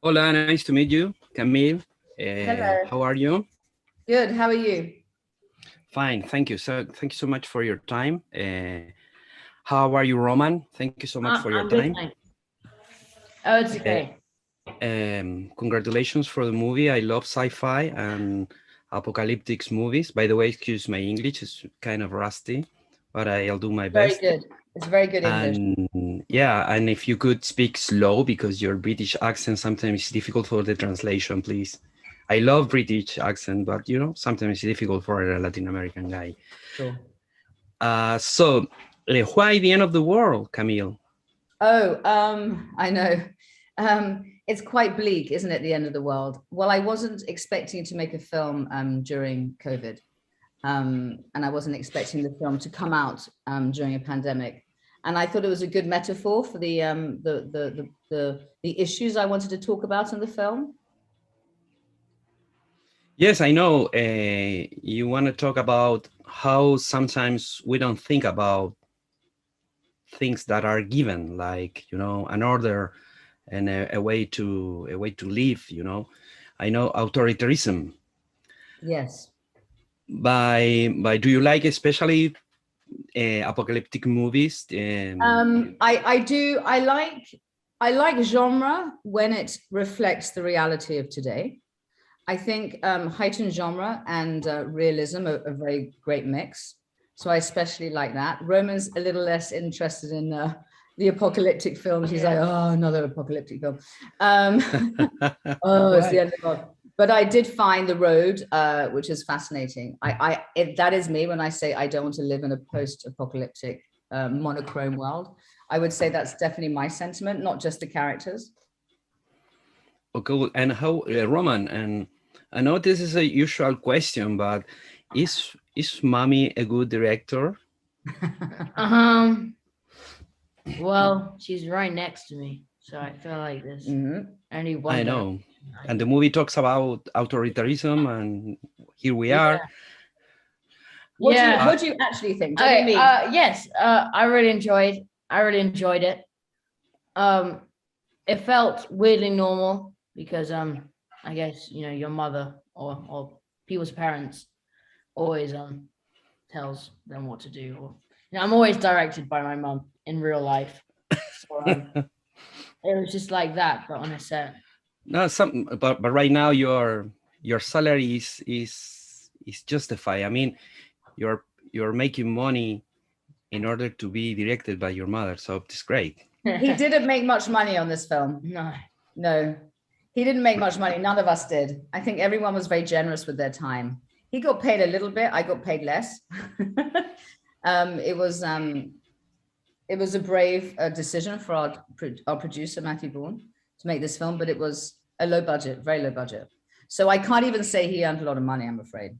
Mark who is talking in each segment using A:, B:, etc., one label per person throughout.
A: Hola, nice to meet you, Camille.
B: Hello.
A: How are you?
B: Good. How are you?
A: Fine, thank you. So, thank you so much for your time. How are you, Roman? Thank you so much for your
C: I'm good,
A: time.
C: thanks. Oh, it's
A: Uh,
C: okay.
A: Congratulations for the movie. I love sci-fi and apocalyptic movies. By the way, excuse my English; it's kind of rusty, but I'll do my
B: Very
A: best.
B: good. It's very good English.
A: And yeah, and if you could speak slow because your British accent sometimes is difficult for the translation, please. I love British accent, but sometimes it's difficult for a Latin American guy.
B: Sure.
A: So, why the end of the world, Camille?
B: Oh, I know. It's quite bleak, isn't it? The end of the world. Well, I wasn't expecting to make a film during COVID, and I wasn't expecting the film to come out during a pandemic. And I thought it was a good metaphor for the issues I wanted to talk about in the film.
A: Yes, I know. You want to talk about how sometimes we don't think about things that are given, like an order and a way to live. I know authoritarianism.
B: Yes.
A: By do you like especially apocalyptic movies?
B: I do. I like genre when it reflects the reality of today. I think heightened genre and realism are a very great mix. So I especially like that. Roman's a little less interested in the apocalyptic films. He's like, oh, another apocalyptic film. Um, oh, it's the
A: Why?
B: end of the world. But I did find the road, which is fascinating. That is me when I say I don't want to live in a post-apocalyptic monochrome world. I would say that's definitely my sentiment, not just the characters.
A: Okay, and how, Roman? And I know this is a usual question, but is mommy a good director?
C: Um, well, she's right next to me, so I feel like there's
B: Mhm.
C: only
A: I
C: one direction
A: know.
C: I
A: And the
C: can.
A: movie talks about authoritarianism, and here we are.
C: Yeah,
B: What do you
C: yeah.
A: Uh,
B: what do you actually think? What do you
C: Okay.
B: mean?
C: Yes. I really enjoyed it. Um, it felt weirdly normal because I guess your mother or people's parents always tells them what to do, or I'm always directed by my mum in real life. So it was just like that, but on a set.
A: no, but right now your salary is justified. I mean, you're making money in order to be directed by your mother, so it's great.
B: He didn't make much money on this film.
C: No.
B: No, he didn't make much money. None of us did. I think everyone was very generous with their time. He got paid a little bit. I got paid less. um, it was um, it was a brave decision for our producer Matthew Bourne to make this film, but it was a low budget, very low budget. So I can't even say he earned a lot of money. I'm afraid.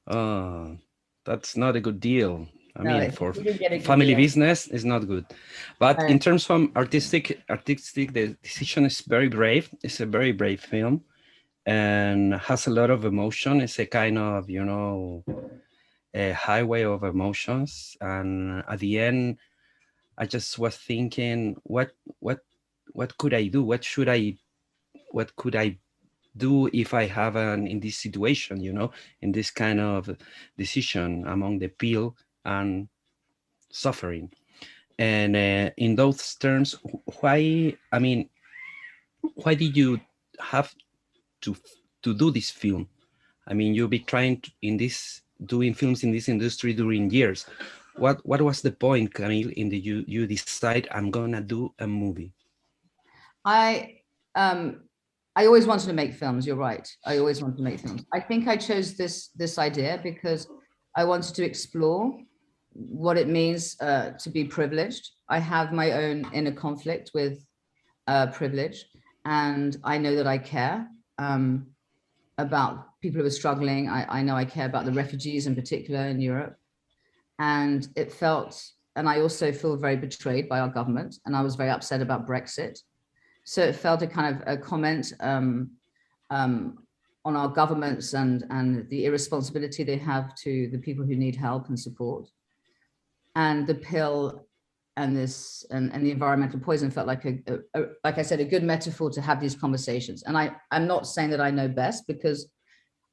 A: Uh, that's not a good deal. I
B: No,
A: mean, for
B: he didn't get a good
A: family
B: deal.
A: business, it's not good. But
B: No.
A: in terms of artistic, the decision is very brave. It's a very brave film and has a lot of emotion. It's a kind of, a highway of emotions. And at the end, I just was thinking, what, what could I do? What could I do if I have an in this situation, in this kind of decision among the pill and suffering. And in those terms, why? I mean, why did you have to to do this film? I mean, you've been trying in this doing films in this industry during years. What was the point, Camille, in the you decide I'm gonna do a movie?
B: I um I always wanted to make films. You're right. I always wanted to make films. I think I chose this idea because I wanted to explore what it means to be privileged. I have my own inner conflict with privilege, and I know that I care about people who are struggling. I know I care about the refugees in particular in Europe, and it felt. And I also feel very betrayed by our government, and I was very upset about Brexit. So it felt a kind of a comment um, on our governments and the irresponsibility they have to the people who need help and support. And the pill and this and the environmental poison felt like like I said, a good metaphor to have these conversations. And I'm not saying that I know best, because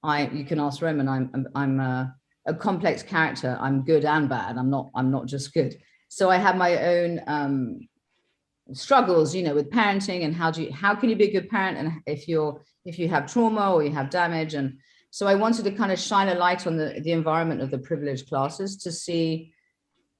B: you can ask Roman. I'm a complex character. I'm good and bad. I'm not just good. So I have my own struggles, you know, with parenting, and how can you be a good parent, and if you have trauma or you have damage. And so I wanted to kind of shine a light on the environment of the privileged classes, to see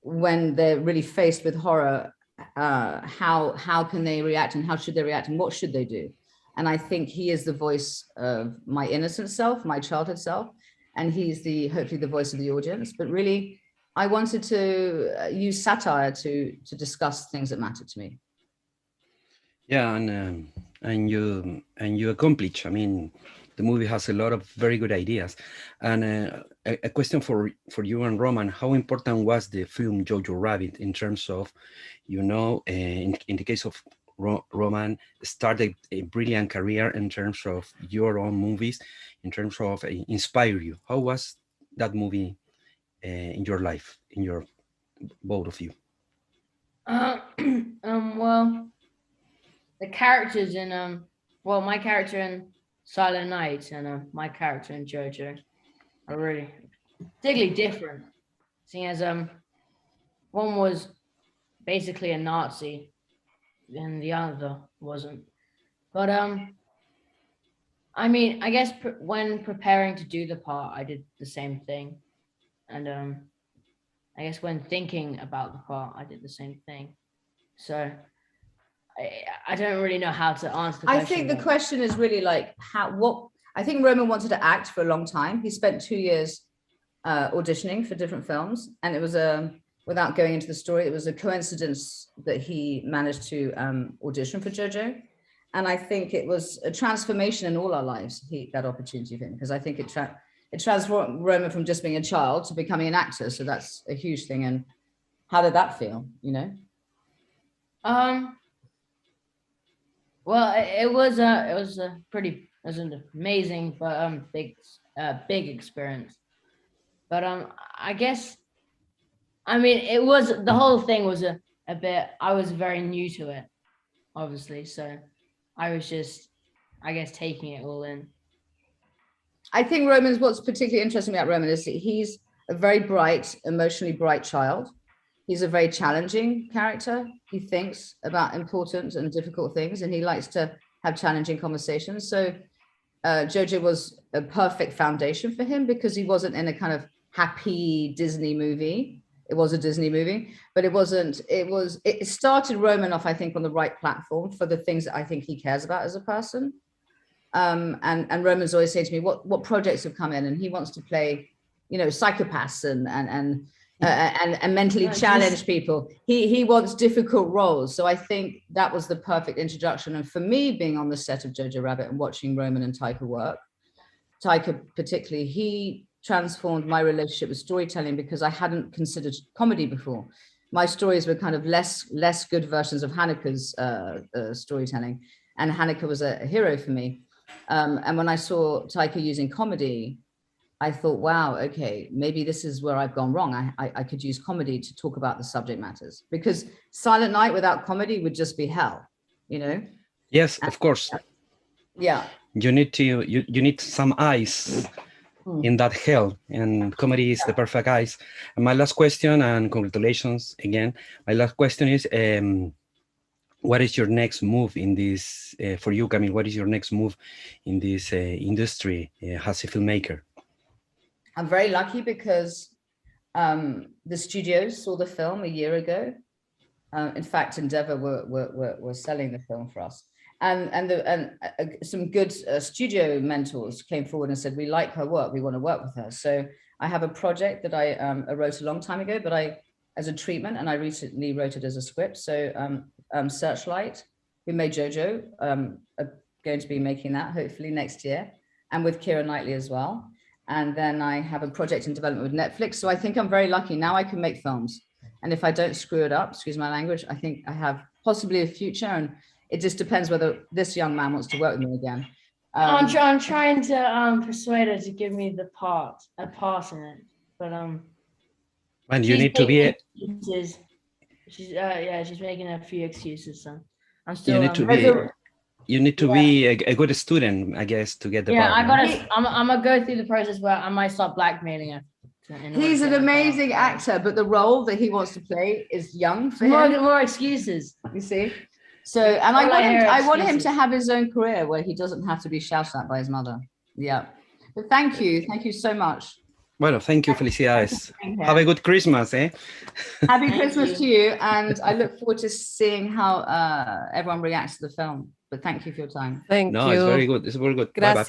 B: when they're really faced with horror, how can they react, and how should they react, and what should they do. And I think he is the voice of my innocent self, my childhood self, and he's hopefully the voice of the audience. But really, I wanted to use satire to discuss things that matter to me.
A: Yeah, and you accomplish. I mean, the movie has a lot of very good ideas. And a question for you and Roman: how important was the film Jojo Rabbit in terms of, you know, in the case of Roman, started a brilliant career in terms of your own movies, in terms of inspire you? How was that movie in your life, in your both of you?
C: Well, the characters in my character in Silent Night and my character in JoJo are really particularly different, seeing as one was basically a Nazi and the other wasn't. But I mean, I guess when preparing to do the part, I did the same thing, and I guess when thinking about the part, I did the same thing. So I don't really know how to answer the question.
B: I think the question is really like I think Roman wanted to act for a long time. He spent 2 years auditioning for different films, and it was without going into the story, it was a coincidence that he managed to audition for JoJo. And I think it was a transformation in all our lives, that opportunity for him, because I think it transformed Roman from just being a child to becoming an actor. So that's a huge thing. And how did that feel, you know?
C: Well, it was an amazing but big experience. But I guess, I mean, the whole thing was a bit. I was very new to it, obviously, so I was just, I guess, taking it all in.
B: I think what's particularly interesting about Roman is that he's a very bright, emotionally bright child. He's a very challenging character. He thinks about important and difficult things, and he likes to have challenging conversations. So JoJo was a perfect foundation for him, because he wasn't in a kind of happy Disney movie. It was a Disney movie, but it started Roman off, I think, on the right platform for the things that I think he cares about as a person. And Roman's always saying to me, what projects have come in, and he wants to play, you know, psychopaths and mentally challenged people. He wants difficult roles. So I think that was the perfect introduction. And for me, being on the set of Jojo Rabbit and watching Roman and Taika work, Taika particularly, he transformed my relationship with storytelling, because I hadn't considered comedy before. My stories were kind of less good versions of Haneke's storytelling, and Haneke was a hero for me. And when I saw Taika using comedy, I thought, wow, okay, maybe this is where I've gone wrong. I could use comedy to talk about the subject matters, because Silent Night without comedy would just be hell, you know?
A: Yes, of course.
B: Yeah.
A: You need some ice in that hell, and comedy is the perfect ice. And my last question, and congratulations again. My last question is, what is your next move in this, for you, Camille, what is your next move in this industry as a filmmaker?
B: I'm very lucky, because the studios saw the film a year ago. In fact, Endeavour were selling the film for us. And some good studio mentors came forward and said, we like her work, we want to work with her. So I have a project that I wrote a long time ago, but as a treatment, and I recently wrote it as a script. So Searchlight, who made JoJo, are going to be making that hopefully next year, and with Keira Knightley as well. And then I have a project in development with Netflix. So I think I'm very lucky. Now I can make films. And if I don't screw it up, excuse my language, I think I have possibly a future. And it just depends whether this young man wants to work with me again.
C: I'm trying to persuade her to give me a part in it. But
A: and you need to be
C: She's making a few excuses. So I'm still.
A: You need to be a good student, I guess, to get the part.
C: I'm gonna go through the process where I might start blackmailing her.
B: He's an amazing actor, but the role that he wants to play is young for him.
C: More excuses.
B: You see? So, and I want him to have his own career where he doesn't have to be shouted at by his mother. Yeah. But thank you so much.
A: Well, thank you, felicidades. Have a good Christmas, eh?
B: Happy Christmas to you, and I look forward to seeing how everyone reacts to the film. But thank you for your time.
D: Thank you.
A: No, it's very good. It's very good.
D: Gracias.
A: Bye-bye.